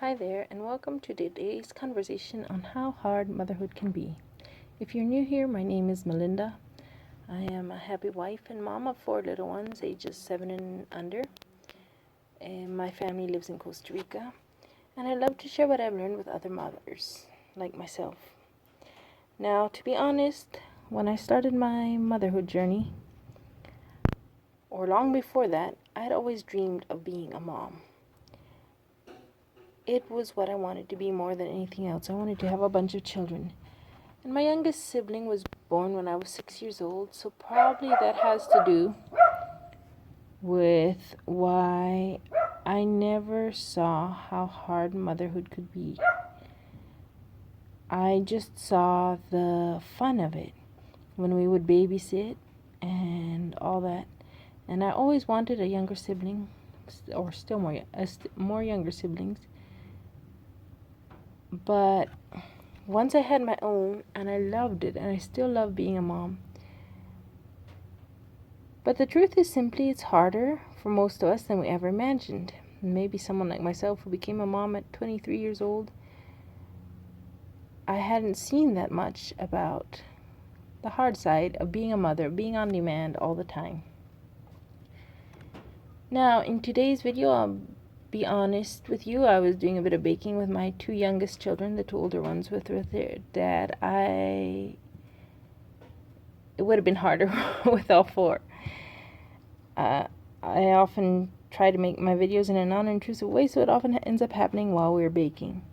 Hi there, and welcome to today's conversation on how hard motherhood can be. If you're new here, my name is Melinda. I am a happy wife and mom of 4 little ones, ages 7 and under. And my family lives in Costa Rica, and I love to share what I've learned with other mothers like myself. Now, to be honest, when I started my motherhood journey, or long before that, I had always dreamed of being a mom. It was what I wanted to be more than anything else. I wanted to have a bunch of children. And my youngest sibling was born when I was 6 years old, so probably that has to do with why I never saw how hard motherhood could be. I just saw the fun of it when we would babysit and all that. And I always wanted a younger sibling, or still more younger siblings. But once I had my own, and I loved it, and I still love being a mom. But the truth is simply it's harder for most of us than we ever imagined. Maybe someone like myself who became a mom at 23 years old, I hadn't seen that much about the hard side of being a mother, being on demand all the time. Now, in today's video, I'll be honest with you, I was doing a bit of baking with my two youngest children, the two older ones with their dad. It would have been harder with all four. I often try to make my videos in a non-intrusive way, so it often ends up happening while we're baking.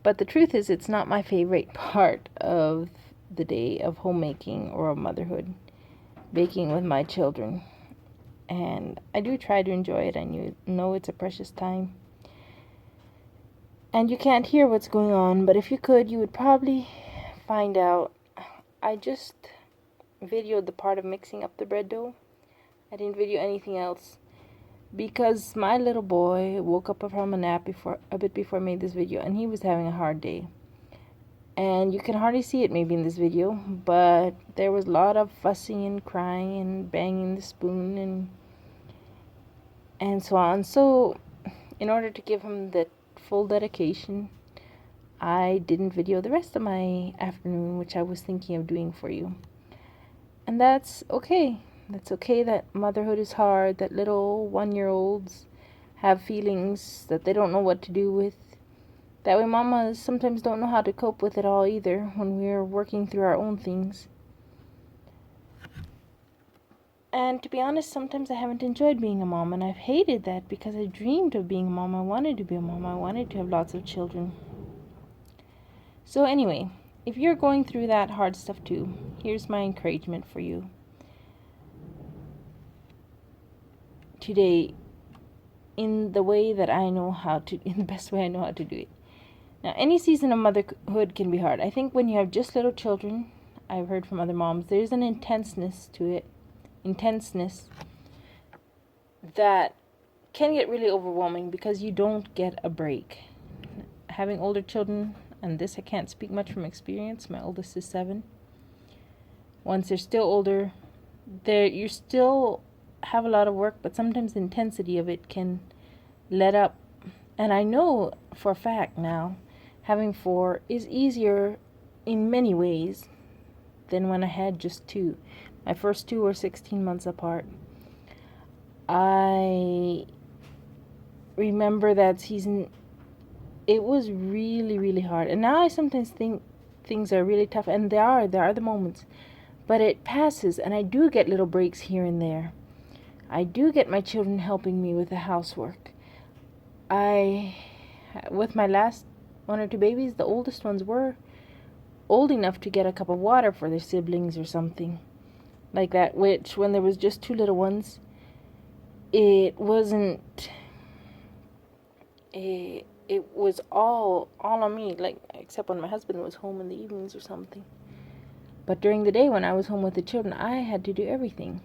But the truth is, it's not my favorite part of the day of homemaking or of motherhood, baking with my children. And I do try to enjoy it. I know it's a precious time. And you can't hear what's going on, but if you could, you would probably find out. I just videoed the part of mixing up the bread dough. I didn't video anything else because my little boy woke up from a nap a bit before I made this video, and he was having a hard day. And you can hardly see it maybe in this video, but there was a lot of fussing and crying and banging the spoon and so on. So in order to give him the full dedication, I didn't video the rest of my afternoon, which I was thinking of doing for you. And that's okay. That's okay that motherhood is hard, that little 1-year-olds have feelings that they don't know what to do with. That way mamas sometimes don't know how to cope with it all either when we're working through our own things. And to be honest, sometimes I haven't enjoyed being a mom, and I've hated that because I dreamed of being a mom. I wanted to be a mom. I wanted to have lots of children. So anyway, if you're going through that hard stuff too, here's my encouragement for you today, in the way that I know how to, in the best way I know how to do it. Now, any season of motherhood can be hard. I think when you have just little children, I've heard from other moms, there's an intenseness to it, that can get really overwhelming because you don't get a break. Having older children, and this I can't speak much from experience, my oldest is 7. Once they're still older, you still have a lot of work, but sometimes the intensity of it can let up. And I know for a fact now, having 4 is easier in many ways than when I had just 2. My first 2 were 16 months apart. I remember that season, it was really, really hard. And now I sometimes think things are really tough, and there are the moments. But it passes, and I do get little breaks here and there. I do get my children helping me with the housework. With my last 1 or 2 babies, the oldest ones were old enough to get a cup of water for their siblings or something like that, which when there was just 2 little ones, it wasn't, it was all on me, like, except when my husband was home in the evenings or something. But during the day when I was home with the children, I had to do everything.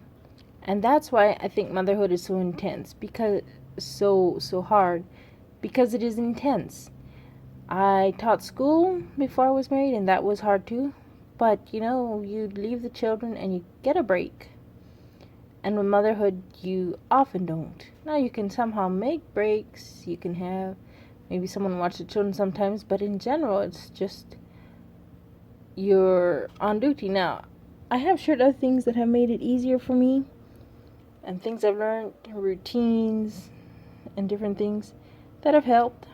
And that's why I think motherhood is so intense, because so hard, because it is intense. I taught school before I was married, and that was hard too. But you leave the children and you get a break. And with motherhood, you often don't. Now you can somehow make breaks. You can have maybe someone watch the children sometimes, but in general, it's just you're on duty. Now, I have shared other things that have made it easier for me, and things I've learned, routines, and different things that have helped.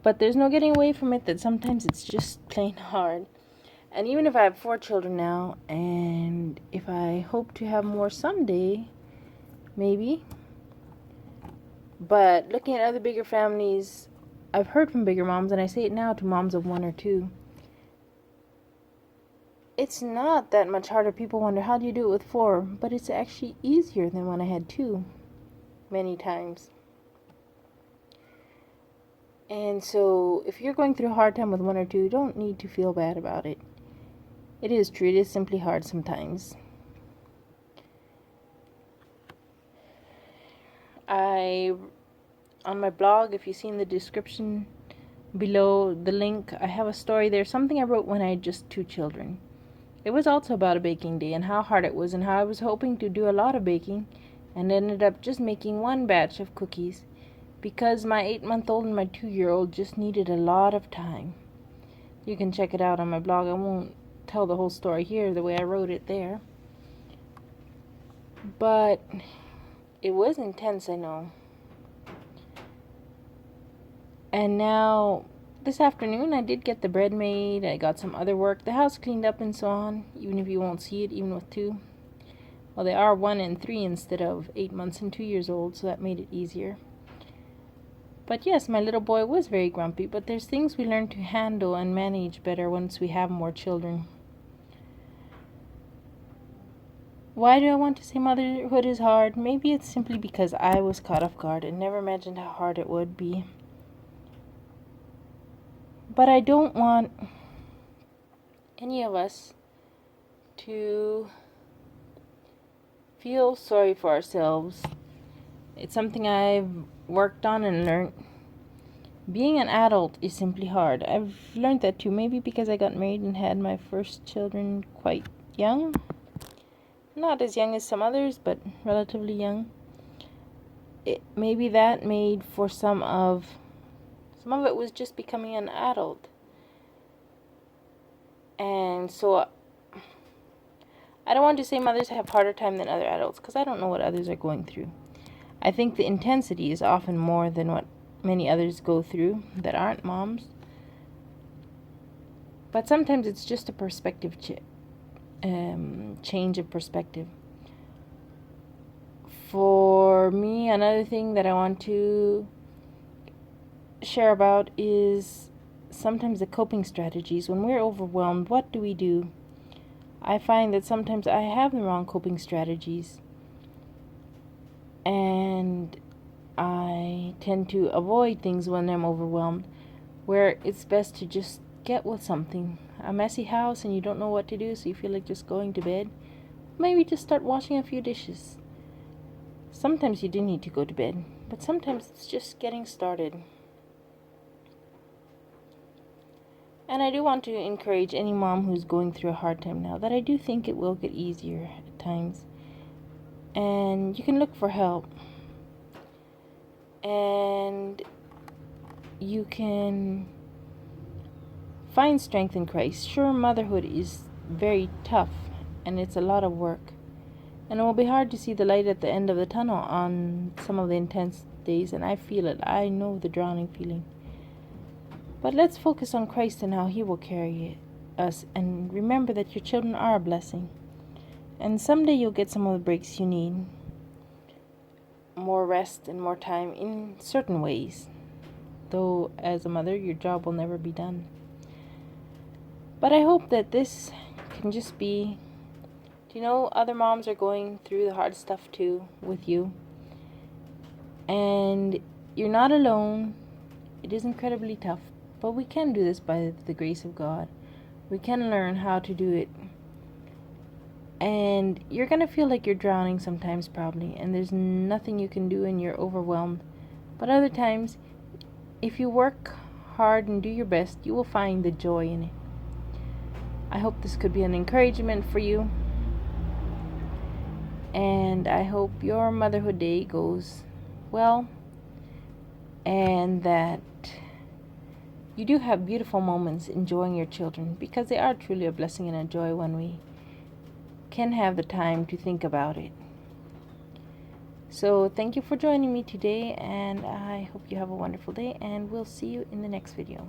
But there's no getting away from it that sometimes it's just plain hard. And even if I have 4 children now, and if I hope to have more someday, maybe. But looking at other bigger families, I've heard from bigger moms, and I say it now to moms of 1 or 2. It's not that much harder. People wonder, how do you do it with 4? But it's actually easier than when I had 2, many times. And so, if you're going through a hard time with 1 or 2, you don't need to feel bad about it. It is true, it is simply hard sometimes. On my blog, if you see in the description below the link, I have a story there, something I wrote when I had just 2 children. It was also about a baking day and how hard it was and how I was hoping to do a lot of baking and ended up just making 1 batch of cookies because my 8-month-old and my 2-year-old just needed a lot of time. You can check it out on my blog. I won't tell the whole story here the way I wrote it there. But it was intense, I know. And now, this afternoon, I did get the bread made. I got some other work, the house cleaned up and so on, even if you won't see it, even with 2. Well, they are 1 and 3 instead of 8 months and 2 years old, so that made it easier. But yes, my little boy was very grumpy, but there's things we learn to handle and manage better once we have more children. Why do I want to say motherhood is hard? Maybe it's simply because I was caught off guard and never imagined how hard it would be. But I don't want any of us to feel sorry for ourselves. It's something I've worked on and learned. Being an adult is simply hard. I've learned that too, maybe because I got married and had my first children quite young. Not as young as some others, but relatively young. Maybe that made for some of it was just becoming an adult. And so I don't want to say mothers have harder time than other adults, because I don't know what others are going through. I think the intensity is often more than what many others go through that aren't moms. But sometimes it's just a perspective change of perspective. For me, another thing that I want to share about is sometimes the coping strategies. When we're overwhelmed, what do? I find that sometimes I have the wrong coping strategies, and I tend to avoid things when I'm overwhelmed, where it's best to just get with something. A messy house and you don't know what to do, so you feel like just going to bed. Maybe just start washing a few dishes. Sometimes you do need to go to bed, but sometimes it's just getting started. And I do want to encourage any mom who's going through a hard time now that I do think it will get easier at times. And you can look for help. And you can find strength in Christ. Sure, motherhood is very tough and it's a lot of work. And it will be hard to see the light at the end of the tunnel on some of the intense days, and I feel it. I know the drowning feeling. But let's focus on Christ and how He will carry us, and remember that your children are a blessing. And someday you'll get some of the breaks you need. More rest and more time in certain ways. Though as a mother, your job will never be done. But I hope that this can just be, other moms are going through the hard stuff too with you. And you're not alone. It is incredibly tough. But we can do this by the grace of God. We can learn how to do it. And you're going to feel like you're drowning sometimes probably. And there's nothing you can do and you're overwhelmed. But other times, if you work hard and do your best, you will find the joy in it. I hope this could be an encouragement for you. And I hope your motherhood day goes well. and that you do have beautiful moments enjoying your children, because they are truly a blessing and a joy when we can have the time to think about it. So thank you for joining me today, and I hope you have a wonderful day, and we'll see you in the next video.